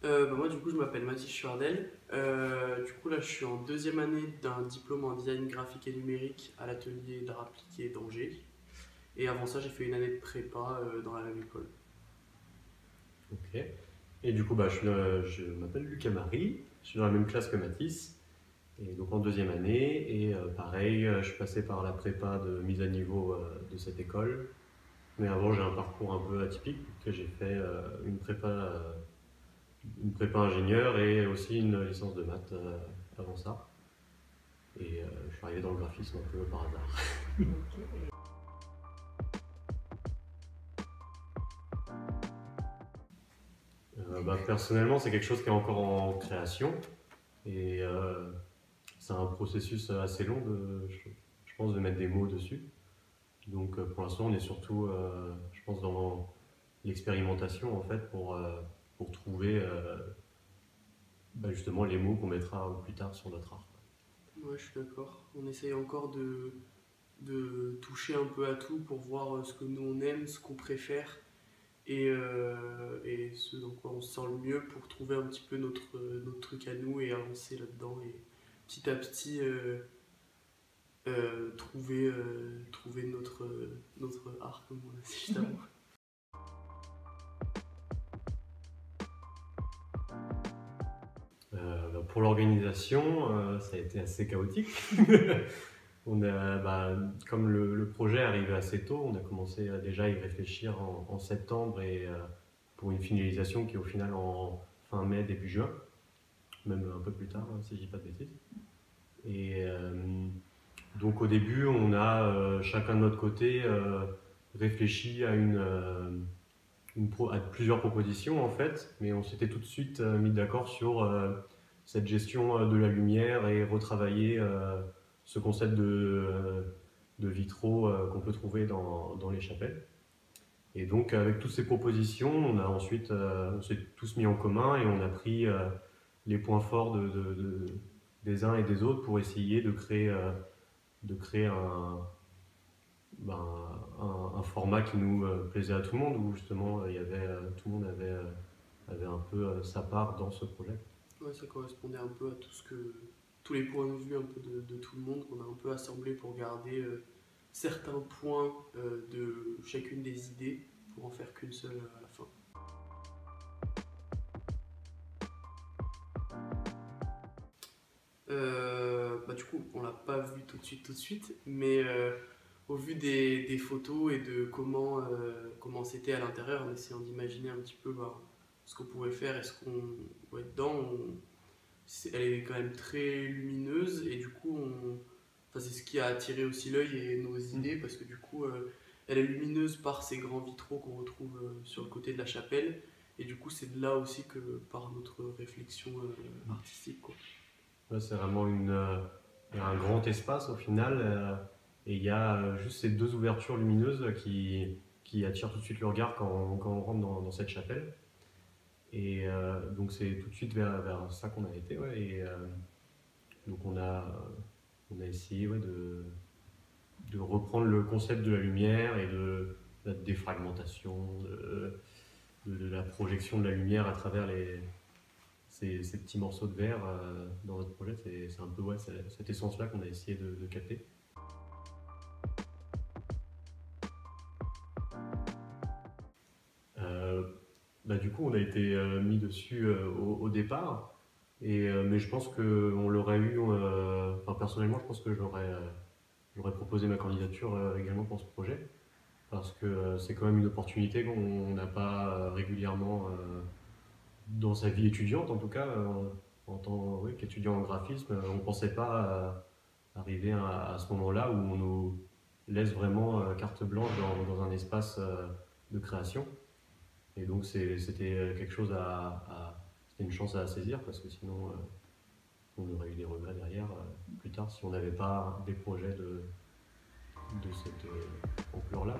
Moi du coup je m'appelle Mathis Schwardel. Du coup là je suis en deuxième année d'un diplôme en design graphique et numérique à l'atelier d'art appliqué d'Angers. Et avant ça j'ai fait une année de prépa dans la même école. Ok. Et du coup, je m'appelle Lucas Marie, je suis dans la même classe que Mathis, et donc en deuxième année. Et pareil, je suis passé par la prépa de mise à niveau de cette école. Mais avant, j'ai un parcours un peu atypique, puisque j'ai fait une prépa ingénieur et aussi une licence de maths avant ça. Et je suis arrivé dans le graphisme un peu par hasard. Personnellement, c'est quelque chose qui est encore en création. Et c'est un processus assez long, je pense, de mettre des mots dessus. Donc pour l'instant, on est surtout, je pense, dans l'expérimentation en fait pour trouver justement les mots qu'on mettra plus tard sur notre art. Ouais je suis d'accord. On essaye encore de toucher un peu à tout pour voir ce que nous on aime, ce qu'on préfère et ce dans quoi on se sent le mieux pour trouver un petit peu notre truc à nous et avancer là-dedans et petit à petit trouver notre art comme on l'a dit juste avant. Pour l'organisation, ça a été assez chaotique. Comme le projet arrivait assez tôt, on a commencé à déjà y réfléchir en septembre et pour une finalisation qui est au final en fin mai, début juin, même un peu plus tard, si je dis pas de bêtises. Et donc au début, on a chacun de notre côté réfléchi à plusieurs propositions en fait, mais on s'était tout de suite mis d'accord sur cette gestion de la lumière et retravailler ce concept de vitraux qu'on peut trouver dans les chapelles. Et donc avec toutes ces propositions, on s'est tous mis en commun et on a pris les points forts des uns et des autres pour essayer de créer un format qui nous plaisait à tout le monde, où justement tout le monde avait un peu sa part dans ce projet. Ouais, ça correspondait un peu à tous les points de vue un peu de tout le monde qu'on a un peu assemblé pour garder certains points de chacune des idées pour en faire qu'une seule à la fin. Du coup, on l'a pas vu tout de suite, mais au vu des photos et de comment c'était à l'intérieur, en essayant d'imaginer un petit peu ce qu'on pouvait faire et ce qu'on pouvait être dedans, elle est quand même très lumineuse et du coup, enfin, c'est ce qui a attiré aussi l'œil et nos idées parce que du coup, elle est lumineuse par ces grands vitraux qu'on retrouve sur le côté de la chapelle et du coup, c'est de là aussi que par notre réflexion artistique, quoi. Ouais, c'est vraiment il y a un grand espace au final, et il y a juste ces deux ouvertures lumineuses qui attirent tout de suite le regard quand on rentre dans cette chapelle. Et donc c'est tout de suite vers ça qu'on a été. Ouais, et donc on a essayé de reprendre le concept de la lumière et de la défragmentation, de la projection de la lumière à travers ces petits morceaux de verre dans notre projet. C'est un peu cette essence-là qu'on a essayé de capter. Euh, du coup, on a été mis dessus au départ, mais je pense qu'on l'aurait eu. Enfin, personnellement, je pense que j'aurais proposé ma candidature également pour ce projet, parce que c'est quand même une opportunité qu'on n'a pas régulièrement dans sa vie étudiante, en tout cas, en tant qu'étudiant en graphisme. On ne pensait pas arriver à ce moment-là où on nous laisse vraiment carte blanche dans un espace de création. Et donc c'était quelque chose c'était une chance à saisir, parce que sinon on aurait eu des regrets derrière plus tard si on n'avait pas des projets de cette ampleur-là.